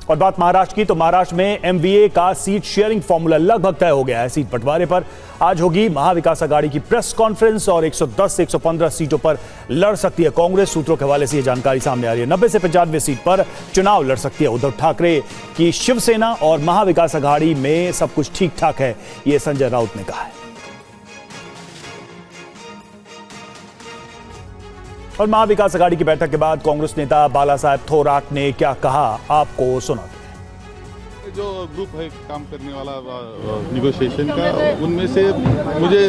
और बात महाराष्ट्र की, तो महाराष्ट्र में एमवीए का सीट शेयरिंग फॉर्मूला लगभग तय हो गया है। सीट बंटवारे पर आज होगी महाविकास आघाड़ी की प्रेस कॉन्फ्रेंस और 110 से 115 सीटों पर लड़ सकती है कांग्रेस। सूत्रों के हवाले से यह जानकारी सामने आ रही है। 90 से 95 सीट पर चुनाव लड़ सकती है उद्धव ठाकरे की शिवसेना और महाविकास आघाड़ी में सब कुछ ठीक ठाक है, यह संजय राउत ने कहा है। और महाविकास आघाड़ी की बैठक के बाद कांग्रेस नेता बाला साहेब थोराट ने क्या कहा, आपको सुनाते हैं। जो ग्रुप है काम करने वाला निगोशिएशन का, उनमें से मुझे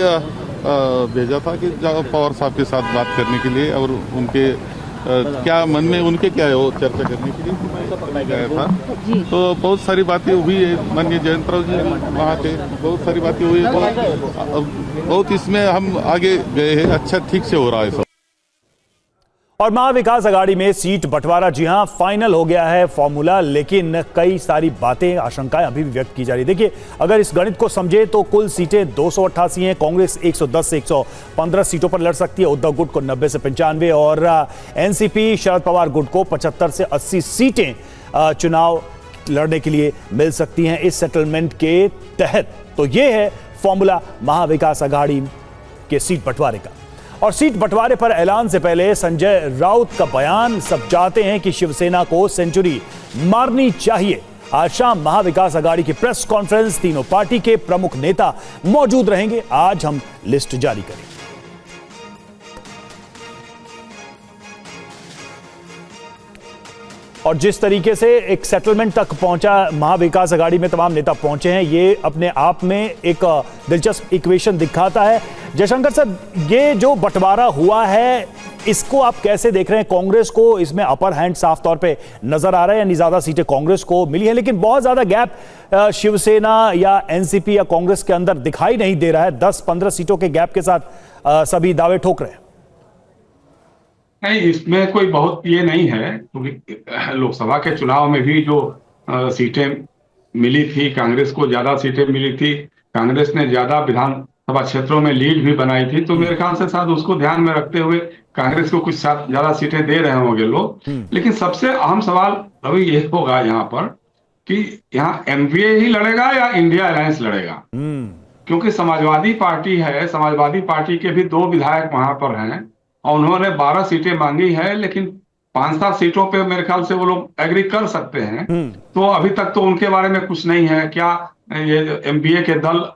भेजा था कि पवार साहब के साथ बात करने के लिए और उनके क्या मन में उनके क्या है वो चर्चा करने के लिए मैं गया था। तो बहुत सारी बातें हुई है, माननीय जयंतराव जी वहाँ थे, बहुत सारी बातें हुई, बहुत इसमें हम आगे गए हैं, अच्छा ठीक से हो रहा है सब। और महाविकास आघाड़ी में सीट बंटवारा जी हां फाइनल हो गया है फॉर्मूला, लेकिन कई सारी बातें, आशंकाएं अभी भी व्यक्त की जा रही है। देखिए, अगर इस गणित को समझे तो कुल सीटें 288 हैं। कांग्रेस 110 से 115 सीटों पर लड़ सकती है, उद्धव गुट को 90 से 95 और एनसीपी शरद पवार गुट को 75 से 80 सीटें चुनाव लड़ने के लिए मिल सकती हैं इस सेटलमेंट के तहत। तो यह है फॉर्मूला महाविकास आघाड़ी के सीट बंटवारे का। और सीट बंटवारे पर ऐलान से पहले संजय राउत का बयान, सब चाहते हैं कि शिवसेना को सेंचुरी मारनी चाहिए। आज शाम महाविकास आघाड़ी की प्रेस कॉन्फ्रेंस, तीनों पार्टी के प्रमुख नेता मौजूद रहेंगे। आज हम लिस्ट जारी करेंगे। और जिस तरीके से एक सेटलमेंट तक पहुंचा महाविकास आघाड़ी में तमाम नेता पहुंचे हैं, ये अपने आप में एक दिलचस्प इक्वेशन दिखाता है। जयशंकर सर, ये जो बंटवारा हुआ है इसको आप कैसे देख रहे हैं? कांग्रेस को इसमें अपर हैंड साफ तौर पे नजर आ रहा है, यानी ज्यादा सीटें कांग्रेस को मिली है, लेकिन बहुत ज्यादा गैप शिवसेना या एनसीपी या कांग्रेस के अंदर दिखाई नहीं दे रहा है। 10-15 सीटों के गैप के साथ सभी दावे ठोक रहे हैं। नहीं, इसमें कोई बहुत ये नहीं है, क्योंकि लोकसभा के चुनाव में भी जो सीटें मिली थी, कांग्रेस को ज्यादा सीटें मिली थी, कांग्रेस ने ज्यादा विधानसभा क्षेत्रों में लीड भी बनाई थी। तो मेरे ख्याल से शायद उसको ध्यान में रखते हुए कांग्रेस को कुछ ज्यादा सीटें दे रहे होंगे लोग। लेकिन सबसे अहम सवाल अभी ये होगा यहाँ पर कि यहाँ एमवीए ही लड़ेगा या इंडिया अलायंस लड़ेगा, क्योंकि समाजवादी पार्टी है, समाजवादी पार्टी के भी 2 विधायक वहां पर हैं और उन्होंने 12 सीटें मांगी है, लेकिन 5-7 सीटों पे मेरे ख्याल से वो लोग एग्री कर सकते हैं। तो अभी तक तो उनके बारे में कुछ नहीं है। क्या ये एमवीए के दल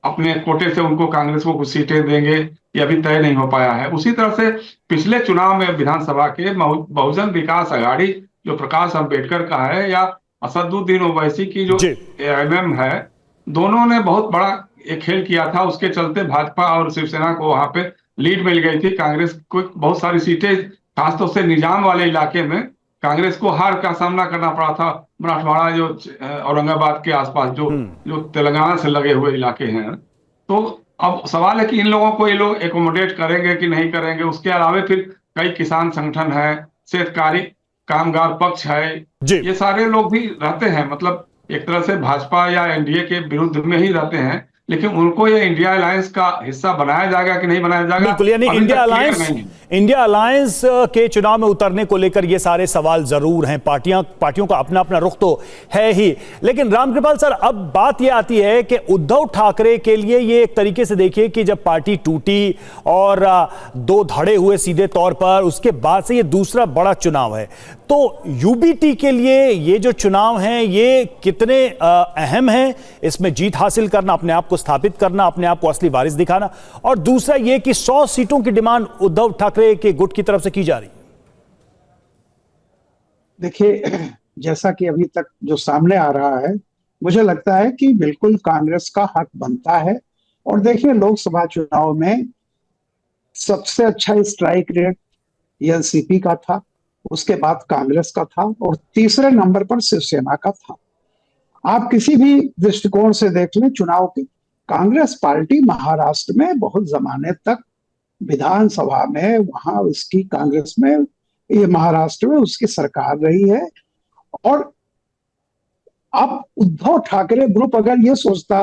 अपने कोटे से उनको कांग्रेस को कुछ सीटें देंगे, ये अभी तय नहीं हो पाया है। उसी तरह से पिछले चुनाव में विधानसभा के बहुजन विकास आघाड़ी जो प्रकाश अम्बेडकर का है या असदुद्दीन ओवैसी की जो एएमएम है, दोनों ने बहुत बड़ा एक खेल किया था। उसके चलते भाजपा और शिवसेना को वहां पे लीड मिल गई थी। कांग्रेस को बहुत सारी सीटें, खासतौर से निजाम वाले इलाके में कांग्रेस को हार का सामना करना पड़ा था। मराठवाड़ा जो औरंगाबाद के आसपास जो तेलंगाना से लगे हुए इलाके हैं। तो अब सवाल है कि इन लोगों को ये लोग एकोमोडेट करेंगे कि नहीं करेंगे। उसके अलावा फिर कई किसान संगठन है, शेतकारी कामगार पक्ष है, ये सारे लोग भी रहते हैं, मतलब एक तरह से भाजपा या एनडीए के विरुद्ध में ही रहते हैं। लेकिन उनको ये इंडिया अलायंस का हिस्सा बनाया जाएगा कि नहीं बनाया जाएगा, बिल्कुल, यानी इंडिया अलायंस के चुनाव में उतरने को लेकर ये सारे सवाल जरूर हैं। पार्टियों का अपना अपना रुख तो है ही। लेकिन रामकृपाल सर, अब बात ये आती है कि उद्धव ठाकरे के लिए ये एक तरीके से देखिए कि जब पार्टी टूटी और 2 धड़े हुए सीधे तौर पर, उसके बाद से ये दूसरा बड़ा चुनाव है। तो यूबीटी के लिए ये जो चुनाव है ये कितने अहम है? इसमें जीत हासिल करना, अपने आप को स्थापित करना, अपने आप को असली वारिस दिखाना, और दूसरा ये कि 100 सीटों की डिमांड उद्धव ठाकरे के गुट की तरफ से की जा रही है। देखिए, जैसा कि अभी तक जो सामने आ रहा है, मुझे लगता है कि बिल्कुल कांग्रेस का हक बनता है। और देखिए, लोकसभा चुनाव में सबसे अच्छा स्ट्राइक रेट एनसीपी का था, उसके बाद कांग्रेस का था और तीसरे नंबर पर शिवसेना का था। आप किसी भी दृष्टिकोण से देख लें चुनाव की, कांग्रेस पार्टी महाराष्ट्र में बहुत जमाने तक विधानसभा में, वहां उसकी कांग्रेस में, ये महाराष्ट्र में उसकी सरकार रही है। और अब उद्धव ठाकरे ग्रुप अगर ये सोचता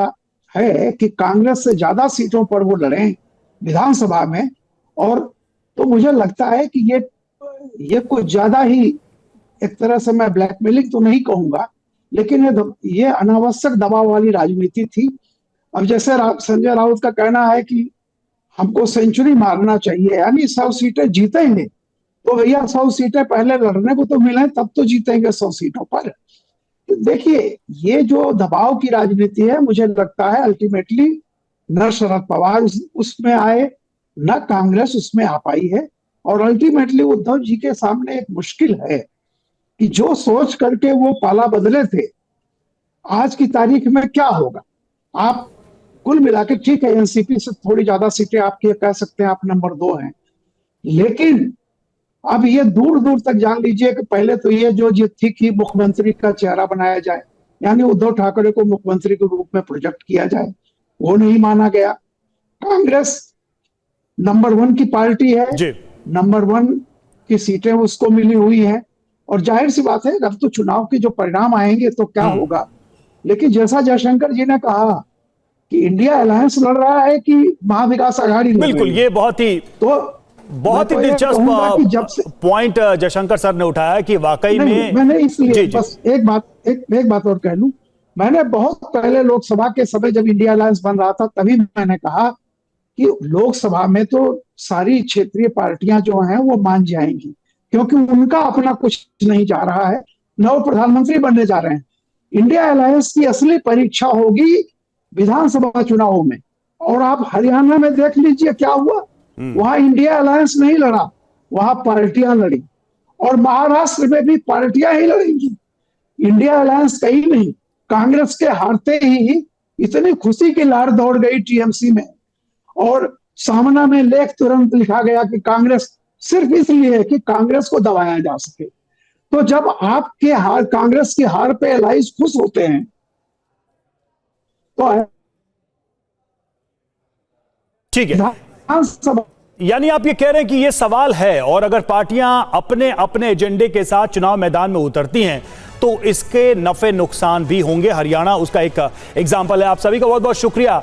है कि कांग्रेस से ज्यादा सीटों पर वो लड़ें विधानसभा में, और तो मुझे लगता है कि ये कुछ ज्यादा ही, एक तरह से मैं ब्लैकमेलिंग तो नहीं कहूंगा, लेकिन ये अनावश्यक दबाव वाली राजनीति थी। अब जैसे संजय राउत का कहना है कि हमको सेंचुरी मारना चाहिए, यानी 100 सीटें जीतेंगे, तो भैया 100 सीटें पहले लड़ने को तो मिले, तब तो जीतेंगे 100 सीटों पर। देखिए, ये जो दबाव की राजनीति है, मुझे लगता है अल्टीमेटली न शरद पवार उसमें आए, न कांग्रेस उसमें आ पाई है। और अल्टीमेटली उद्धव जी के सामने एक मुश्किल है कि जो सोच करके वो पाला बदले थे, आज की तारीख में क्या होगा। आप कुल मिला के ठीक है, एनसीपी से थोड़ी ज्यादा सीटें आपकी कह सकते हैं, आप नंबर 2 हैं, लेकिन अब ये दूर दूर तक जान लीजिए कि पहले तो ये जो थी कि मुख्यमंत्री का चेहरा बनाया जाए, यानी उद्धव ठाकरे को मुख्यमंत्री के रूप में प्रोजेक्ट किया जाए, वो नहीं माना गया। कांग्रेस नंबर 1 की पार्टी है, नंबर 1 की सीटें उसको मिली हुई हैं, और जाहिर सी बात है अब तो चुनाव के जो परिणाम आएंगे तो क्या होगा। लेकिन जैसा जयशंकर जी ने कहा कि इंडिया अलायंस लड़ रहा है कि महाविकास आघाड़ी लड़ रही है, बिल्कुल, ये बहुत ही दिलचस्प पॉइंट जयशंकर सर ने उठाया कि वाकई में मैंने इसलिए बस एक बात और कह लूं, मैंने बहुत पहले लोकसभा के समय जब इंडिया अलायंस बन रहा था, तभी मैंने कहा कि लोकसभा में तो सारी क्षेत्रीय पार्टियां जो हैं वो मान जाएंगी, क्योंकि उनका अपना कुछ नहीं जा रहा है, न वो प्रधानमंत्री बनने जा रहे हैं। इंडिया अलायंस की असली परीक्षा होगी विधानसभा चुनावों में। और आप हरियाणा में देख लीजिए क्या हुआ, वहां इंडिया अलायंस नहीं लड़ा, वहां पार्टियां लड़ी, और महाराष्ट्र में भी पार्टियां ही लड़ेंगी, इंडिया अलायंस कहीं नहीं। कांग्रेस के हारते ही इतनी खुशी की लहर दौड़ गई टीएमसी में, और सामना में लेख तुरंत लिखा गया कि कांग्रेस सिर्फ इसलिए है कि कांग्रेस को दबाया जा सके। तो जब आपके हार, कांग्रेस की हार पे एलाइज खुश होते हैं, तो ठीक है, यानी आप ये कह रहे हैं कि ये सवाल है, और अगर पार्टियां अपने अपने एजेंडे के साथ चुनाव मैदान में उतरती हैं तो इसके नफे नुकसान भी होंगे। हरियाणा उसका एक एग्जाम्पल है। आप सभी का बहुत बहुत शुक्रिया।